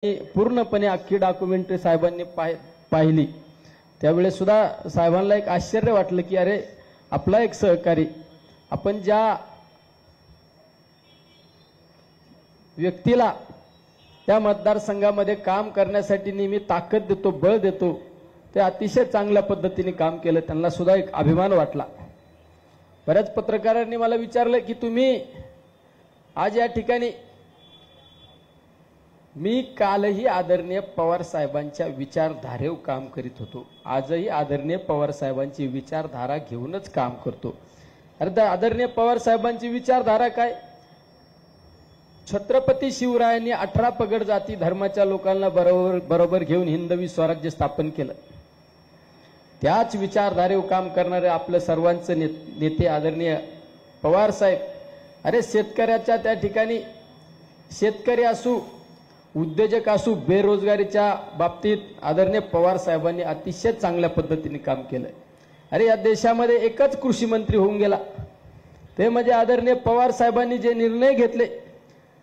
पूर्णपणे अख्खी डॉक्युमेंटरी साहेबांनी पाहिली त्यावेळेस सुद्धा साहेबांना एक आश्चर्य वाटलं की अरे आपला एक सहकारी आपण ज्या व्यक्तीला त्या मतदारसंघामध्ये काम करण्यासाठी नेहमी ताकद देतो बळ देतो ते अतिशय चांगल्या पद्धतीने काम केलं त्यांना सुद्धा एक अभिमान वाटला। बऱ्याच पत्रकारांनी मला विचारलं की तुम्ही आज या ठिकाणी मी कालही आदरणीय पवार साहेबांच्या विचारधारेवर काम करीत होतो आजही आदरणीय पवार साहेबांची विचारधारा घेऊनच काम करतो। अरे आदरणीय पवार साहेबांची विचारधारा काय छत्रपती शिवरायांनी 18 पगड जाती धर्माच्या लोकांना बरोबर घेऊन हिंदवी स्वराज्य स्थापन केलं त्याच विचारधारेवर काम करणारे आपले सर्वांचे नेते आदरणीय पवार साहेब अरे शेतकऱ्याच्या त्या ठिकाणी शेतकरी असू उद्योजक असू बेरोजगारीच्या बाबतीत आदरणीय पवार साहेबांनी अतिशय चांगल्या पद्धतीने काम केलं। अरे या देशामध्ये एकच कृषी मंत्री होऊन गेला ते म्हणजे आदरणीय पवार साहेबांनी जे निर्णय घेतले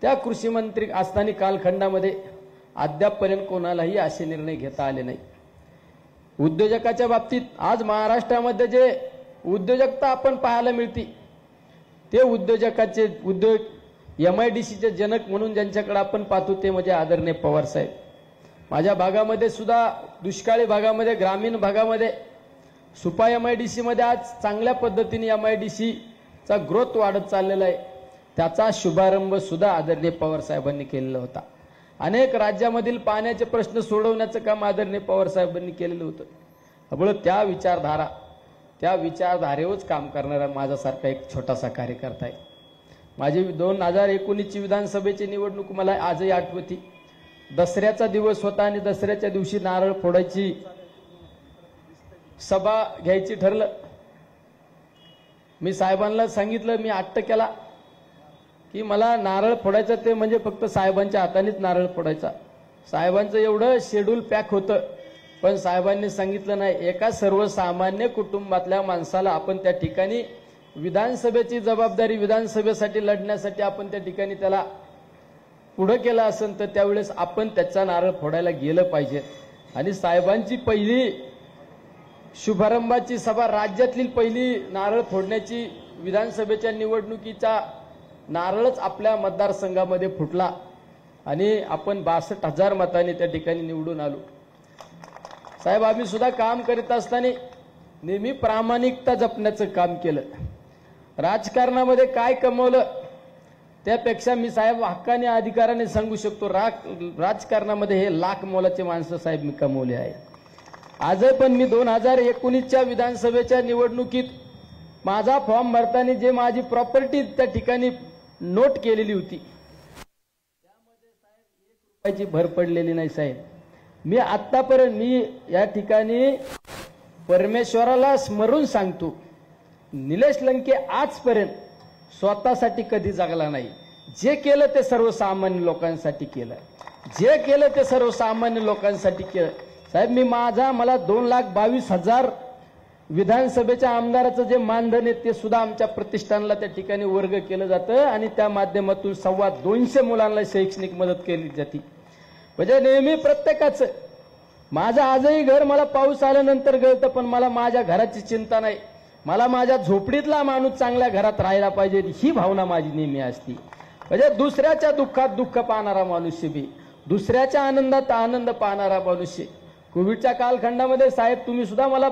त्या कृषी मंत्री असताना कालखंडामध्ये अद्यापपर्यंत कोणालाही असे निर्णय घेता आले नाही। उद्योजकाच्या बाबतीत आज महाराष्ट्रामध्ये जे उद्योजकता आपण पाहायला मिळते ते उद्योजकाचे उद्योग MIDCचे जनक म्हणून ज्यांच्याकडे आपण पाहतो ते म्हणजे आदरणीय पवार साहेब। माझ्या भागामध्ये सुद्धा दुष्काळी भागामध्ये ग्रामीण भागामध्ये सुपा MIDC मध्ये आज चांगल्या पद्धतीने MIDC चा ग्रोथ वाढत चाललेला आहे त्याचा शुभारंभ सुद्धा आदरणीय पवार साहेबांनी केलेला होता। अनेक राज्यामधील पाण्याचे प्रश्न सोडवण्याचं काम आदरणीय पवार साहेबांनी केलेलं होतं। त्यामुळे त्या विचारधारेवरच काम करणारा माझ्यासारखा एक छोटासा कार्यकर्ता आहे। माझी 2019ची विधानसभेची निवडणूक मला आजही आठवती दसऱ्याचा दिवस होता आणि दसऱ्याच्या दिवशी नारळ फोडायची सभा घ्यायची ठरलं। मी साहेबांना सांगितलं मी हट्ट केला की मला नारळ फोडायचा ते म्हणजे फक्त साहेबांच्या हातानेच नारळ फोडायचा। साहेबांचं एवढं शेड्यूल पॅक होतं पण साहेबांनी सांगितलं नाही एका सर्वसामान्य कुटुंबातल्या माणसाला आपण त्या ठिकाणी विधानसभेची जबाबदारी विधानसभेसाठी लढण्यासाठी आपण त्या ठिकाणी त्याला पुढे केलं असेल तर त्यावेळेस आपण त्याचा नारळ फोडायला गेलं पाहिजे। आणि साहेबांची पहिली शुभारंभाची सभा राज्यातली पहिली नारळ फोडण्याची विधानसभेच्या निवडणुकीचा नारळच आपल्या मतदारसंघामध्ये फुटला आणि आपण 62,000 मतांनी त्या ठिकाणी निवडून आलो। साहेब आम्ही सुद्धा काम करीत असताना नेहमी प्रामाणिकता जपण्याचं काम केलं। राजकारणामध्ये काय कमवलं त्यापेक्षा मी साहेब हक्काने अधिकाराने सांगू शकतो राजकारणामध्ये हे लाख मोलाचे माणसं साहेब मी कमवले आहे। आजही पण मी 2019च्या विधानसभेच्या निवडणुकीत माझा फॉर्म भरताना जे माझी प्रॉपर्टी त्या ठिकाणी नोट केलेली होती त्यामध्ये साहेब 1 रुपयाची भर पडलेली नाही साहेब। मी आतापर्यंत मी या ठिकाणी परमेश्वराला स्मरून सांगतो निलेश लंके आजपर्यंत स्वतःसाठी कधी जगला नाही। जे केलं ते सर्वसामान्य लोकांसाठी केलं जे केलं ते सर्वसामान्य लोकांसाठी केलं। साहेब मी मला 2,22,000 विधानसभेच्या आमदाराचं जे मानधन आहे ते सुद्धा आमच्या प्रतिष्ठानला त्या ठिकाणी वर्ग केलं जातं आणि त्या माध्यमातून 250 मुलांना शैक्षणिक मदत केली जाते। म्हणजे नेहमी प्रत्येकाचं माझं आजही घर मला पाऊस आल्यानंतर गळतं पण मला माझ्या घराची चिंता नाही मला माझ्या झोपडीतला माणूस चांगल्या घरात राहायला पाहिजे ही भावना माझी नेहमी असते। म्हणजे दुसऱ्याच्या दुःखात दुःख पाहणारा मनुष्य बी दुसऱ्याच्या आनंदात आनंद पाहणारा मनुष्य। कोविडच्या कालखंडामध्ये साहेब तुम्ही सुद्धा मला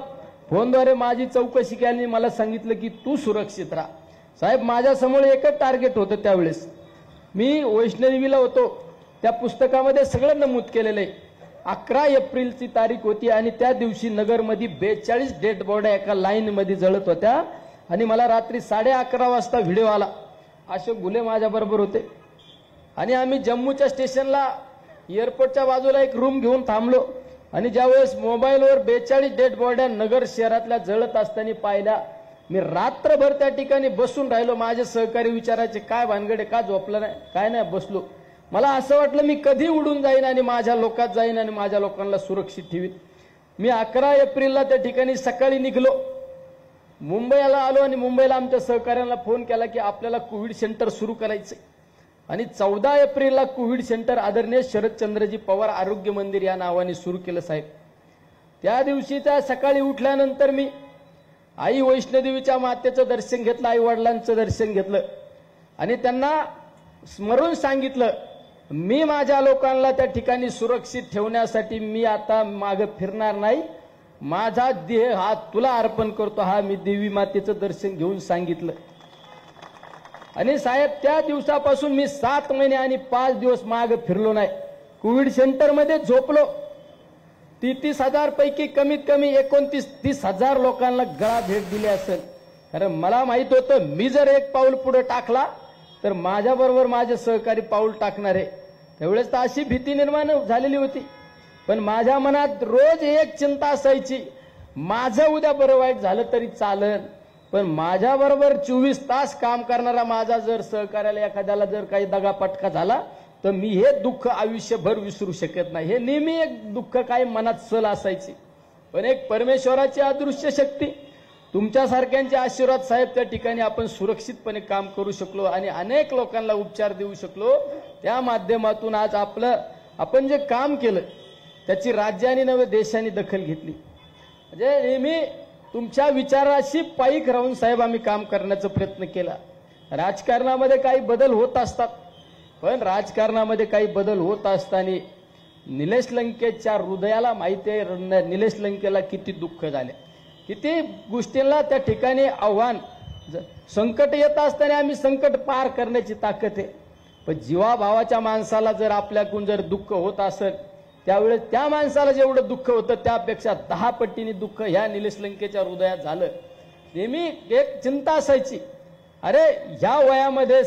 फोनद्वारे माझी चौकशी केली मला सांगितलं की तू सुरक्षित राहा। साहेब माझ्यासमोर एकच टार्गेट होतं त्यावेळेस मी वैष्णोदेवीला होतो त्या पुस्तकामध्ये सगळं नमूद केलेलं आहे। 11 एप्रिलची तारीख होती आणि त्या दिवशी नगरमध्ये 42 डेड बॉड्या एका लाईन मध्ये जळत होत्या आणि मला रात्री 11:30 वाजता व्हिडिओ आला। अशोक घुले माझ्या बरोबर होते आणि आम्ही जम्मूच्या स्टेशनला एअरपोर्टच्या बाजूला एक रूम घेऊन थांबलो आणि ज्यावेळेस मोबाईलवर 42 डेड बॉड्या नगर शहरातल्या जळत असताना पाहिल्या मी रात्रभर त्या ठिकाणी बसून राहिलो। माझे सहकारी विचारायचे काय भानगडे का झोपलं नाही काय नाही बसलो। मला असं वाटलं मी कधी उडून जाईन आणि माझ्या लोकात जाईन आणि माझ्या लोकांना सुरक्षित ठेवीन। मी 11 एप्रिलला त्या ठिकाणी सकाळी निघलो मुंबईला आलो आणि मुंबईला आमच्या सहकाऱ्यांना फोन केला की आपल्याला कोविड सेंटर सुरू करायचंय आणि 14 एप्रिलला कोविड सेंटर आदरणीय शरदचंद्रजी पवार आरोग्य मंदिर या नावाने सुरू केलं साहेब. त्या दिवशी त्या सकाळी उठल्यानंतर मी आई वैष्णोदेवीच्या मातेचं दर्शन घेतलं, आई वडिलांचं दर्शन घेतलं आणि त्यांना स्मरून सांगितलं, मी माझ्या लोकांना त्या ठिकाणी सुरक्षित ठेवण्यासाठी मी आता मागे फिरणार नाही, माझा देह हा तुला अर्पण करतो, हा मी देवी मातेचं दर्शन घेऊन सांगितलं. आणि साहेब त्या दिवसापासून मी 7 महिने आणि 5 दिवस मागे फिरलो नाही. कोविड सेंटरमध्ये झोपलो. 33,000 पैकी कमीत कमी 29-30,000 लोकांना गळा भेट दिली असेल. कारण मला माहित होतं मी जर एक पाऊल पुढे टाकला तर माझ्याबरोबर माझे सहकारी पाऊल टाकणार आहे. त्यावेळेस तर अशी भीती निर्माण झालेली होती. पण माझ्या मनात रोज एक चिंता असायची, माझं उद्या बरं वाईट झालं तरी चालेल, पण माझ्याबरोबर 24 तास काम करणारा माझा जर सहकार्याला एखाद्याला जर काही दगापटका झाला तर मी हे दुःख आयुष्यभर विसरू शकत नाही. हे नेहमी एक दुःख काय मनात सल असायची. पण एक परमेश्वराची अदृश्य शक्ती, तुमच्यासारख्यांचे आशीर्वाद साहेब, त्या ठिकाणी आपण सुरक्षितपणे काम करू शकलो आणि अनेक लोकांना उपचार देऊ शकलो. त्या माध्यमातून आज आपण जे काम केलं त्याची राज्याने नव्हे देशाने दखल घेतली. म्हणजे नेहमी तुमच्या विचाराशी पायीक राहून साहेब आम्ही काम करण्याचा प्रयत्न केला. राजकारणामध्ये काही बदल होत असतात, पण राजकारणामध्ये काही बदल होत असताना निलेश लंकेच्या हृदयाला माहिती आहे निलेश लंकेला किती दुःख झाले, किती गोष्टींना त्या ठिकाणी आव्हान, संकट येत असताना आम्ही संकट पार करण्याची ताकद आहे. पण जीवाभावाच्या माणसाला जर आपल्याकडून जर दुःख होत असेल त्यावेळेस त्या माणसाला जेवढं दुःख होतं त्यापेक्षा 10 पटीने दुःख ह्या निलेश लंकेच्या हृदयात झालं. नेहमी एक चिंता असायची, अरे ह्या वयामध्ये